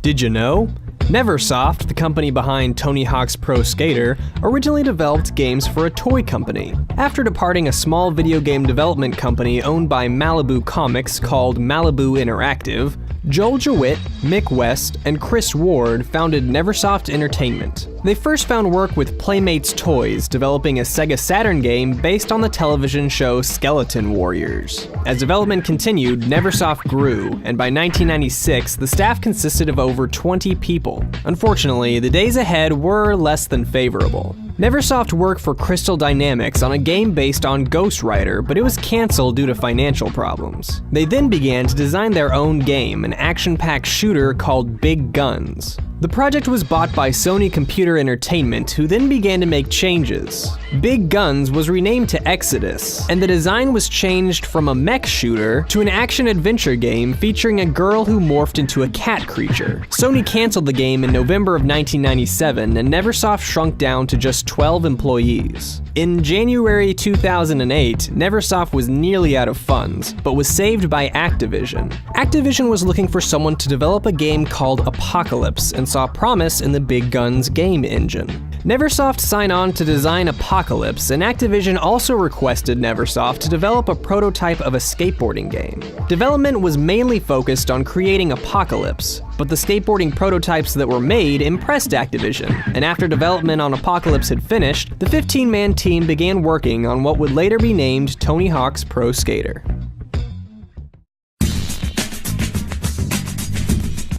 Did you know? Neversoft, the company behind Tony Hawk's Pro Skater, originally developed games for a toy company. After departing a small video game development company owned by Malibu Comics called Malibu Interactive, Joel Jewitt, Mick West, and Chris Ward founded Neversoft Entertainment. They first found work with Playmates Toys, developing a Sega Saturn game based on the television show Skeleton Warriors. As development continued, Neversoft grew, and by 1996, the staff consisted of over 20 people. Unfortunately, the days ahead were less than favorable. Neversoft worked for Crystal Dynamics on a game based on Ghost Rider, but it was cancelled due to financial problems. They then began to design their own game, an action-packed shooter called Big Guns. The project was bought by Sony Computer Entertainment, who then began to make changes. Big Guns was renamed to Exodus, and the design was changed from a mech shooter to an action-adventure game featuring a girl who morphed into a cat creature. Sony canceled the game in November of 1997, and Neversoft shrunk down to just 12 employees. In January 2008, Neversoft was nearly out of funds, but was saved by Activision. Activision was looking for someone to develop a game called Apocalypse and saw promise in the Big Guns game engine. Neversoft signed on to design Apocalypse, and Activision also requested Neversoft to develop a prototype of a skateboarding game. Development was mainly focused on creating Apocalypse, but the skateboarding prototypes that were made impressed Activision, and after development on Apocalypse had finished, the 15-man team began working on what would later be named Tony Hawk's Pro Skater.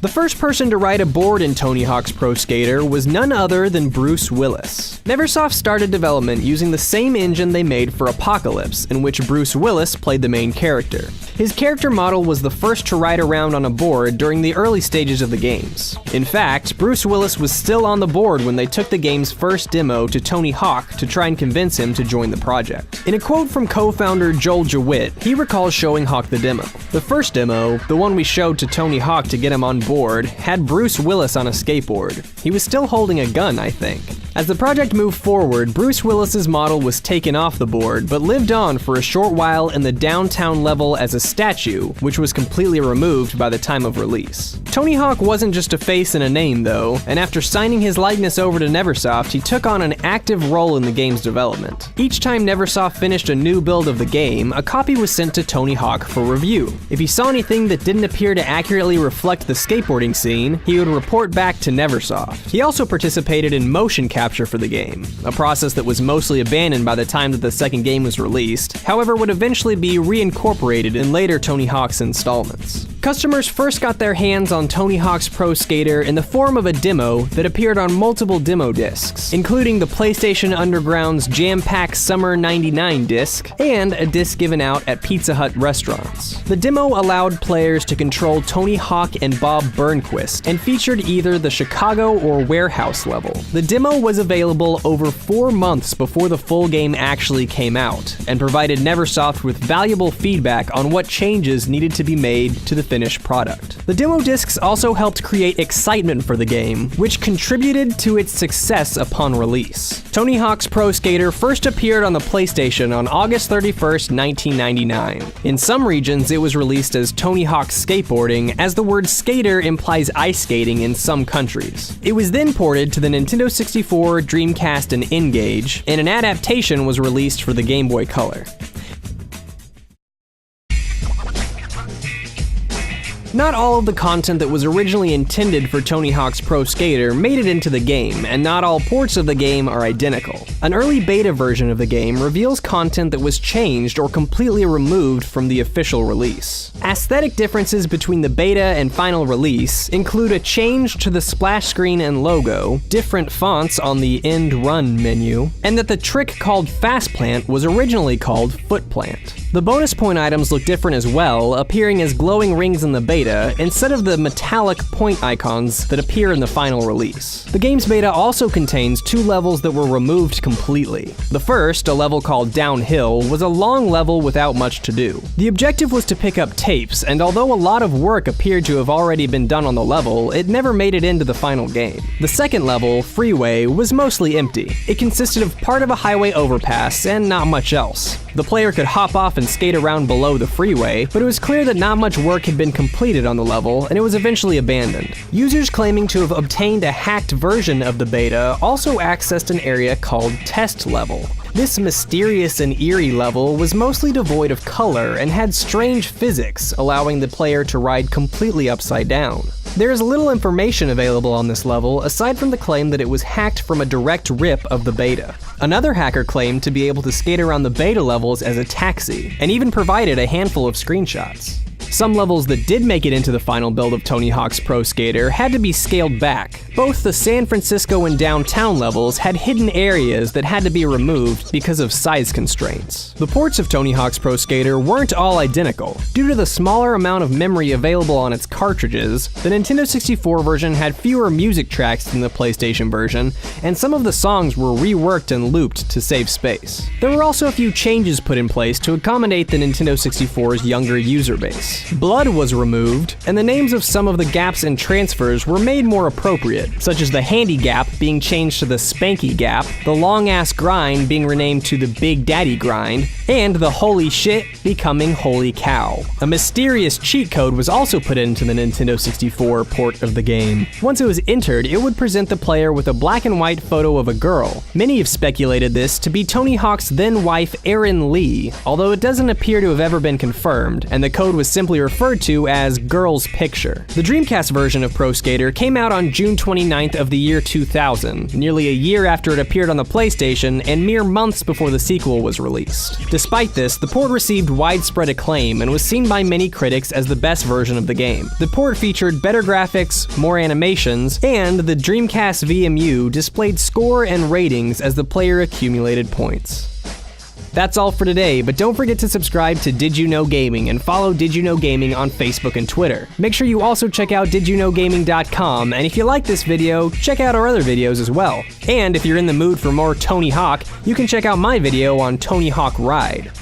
The first person to ride a board in Tony Hawk's Pro Skater was none other than Bruce Willis. Neversoft started development using the same engine they made for Apocalypse, in which Bruce Willis played the main character. His character model was the first to ride around on a board during the early stages of the games. In fact, Bruce Willis was still on the board when they took the game's first demo to Tony Hawk to try and convince him to join the project. In a quote from co-founder Joel Jewitt, he recalls showing Hawk the demo. The first demo, the one we showed to Tony Hawk to get him on board, had Bruce Willis on a skateboard. He was still holding a gun, I think. As the project moved forward, Bruce Willis's model was taken off the board, but lived on for a short while in the downtown level as a statue, which was completely removed by the time of release. Tony Hawk wasn't just a face and a name, though, and after signing his likeness over to Neversoft, he took on an active role in the game's development. Each time Neversoft finished a new build of the game, a copy was sent to Tony Hawk for review. If he saw anything that didn't appear to accurately reflect the skateboarding scene, he would report back to Neversoft. He also participated in motion capture for the game, a process that was mostly abandoned by the time that the second game was released, however would eventually be reincorporated in later Tony Hawk's installments. Customers first got their hands on Tony Hawk's Pro Skater in the form of a demo that appeared on multiple demo discs, including the PlayStation Underground's Jam-Pack Summer '99 disc, and a disc given out at Pizza Hut restaurants. The demo allowed players to control Tony Hawk and Bob Burnquist, and featured either the Chicago or warehouse level. The demo was available over 4 months before the full game actually came out, and provided Neversoft with valuable feedback on what changes needed to be made to the finished product. The demo discs also helped create excitement for the game, which contributed to its success upon release. Tony Hawk's Pro Skater first appeared on the PlayStation on August 31st, 1999. In some regions, it was released as Tony Hawk Skateboarding, as the word skater implies ice skating in some countries. It was then ported to the Nintendo 64, Dreamcast, and N-Gage, and an adaptation was released for the Game Boy Color. Not all of the content that was originally intended for Tony Hawk's Pro Skater made it into the game, and not all ports of the game are identical. An early beta version of the game reveals content that was changed or completely removed from the official release. Aesthetic differences between the beta and final release include a change to the splash screen and logo, different fonts on the End Run menu, and that the trick called Fast Plant was originally called Foot Plant. The bonus point items look different as well, appearing as glowing rings in the beta instead of the metallic point icons that appear in the final release. The game's beta also contains 2 levels that were removed completely. The first, a level called Downhill, was a long level without much to do. The objective was to pick up tapes, and although a lot of work appeared to have already been done on the level, it never made it into the final game. The second level, Freeway, was mostly empty. It consisted of part of a highway overpass and not much else. The player could hop off and skate around below the freeway, but it was clear that not much work had been completed on the level, and it was eventually abandoned. Users claiming to have obtained a hacked version of the beta also accessed an area called Test Level. This mysterious and eerie level was mostly devoid of color and had strange physics, allowing the player to ride completely upside down. There is little information available on this level aside from the claim that it was hacked from a direct rip of the beta. Another hacker claimed to be able to skate around the beta levels as a taxi, and even provided a handful of screenshots. Some levels that did make it into the final build of Tony Hawk's Pro Skater had to be scaled back. Both the San Francisco and downtown levels had hidden areas that had to be removed because of size constraints. The ports of Tony Hawk's Pro Skater weren't all identical. Due to the smaller amount of memory available on its cartridges, the Nintendo 64 version had fewer music tracks than the PlayStation version, and some of the songs were reworked and looped to save space. There were also a few changes put in place to accommodate the Nintendo 64's younger user base. Blood was removed, and the names of some of the gaps and transfers were made more appropriate, such as the Handy Gap being changed to the Spanky Gap, the Long Ass Grind being renamed to the Big Daddy Grind, and the Holy Shit becoming Holy Cow. A mysterious cheat code was also put into the Nintendo 64 port of the game. Once it was entered, it would present the player with a black and white photo of a girl. Many have speculated this to be Tony Hawk's then wife Erin Lee, although it doesn't appear to have ever been confirmed, and the code was simply referred to as Girl's Picture. The Dreamcast version of Pro Skater came out on June 29th of the year 2000, nearly a year after it appeared on the PlayStation and mere months before the sequel was released. Despite this, the port received widespread acclaim and was seen by many critics as the best version of the game. The port featured better graphics, more animations, and the Dreamcast VMU displayed score and ratings as the player accumulated points. That's all for today, but don't forget to subscribe to Did You Know Gaming and follow Did You Know Gaming on Facebook and Twitter. Make sure you also check out didyouknowgaming.com, and if you like this video, check out our other videos as well. And if you're in the mood for more Tony Hawk, you can check out my video on Tony Hawk Ride.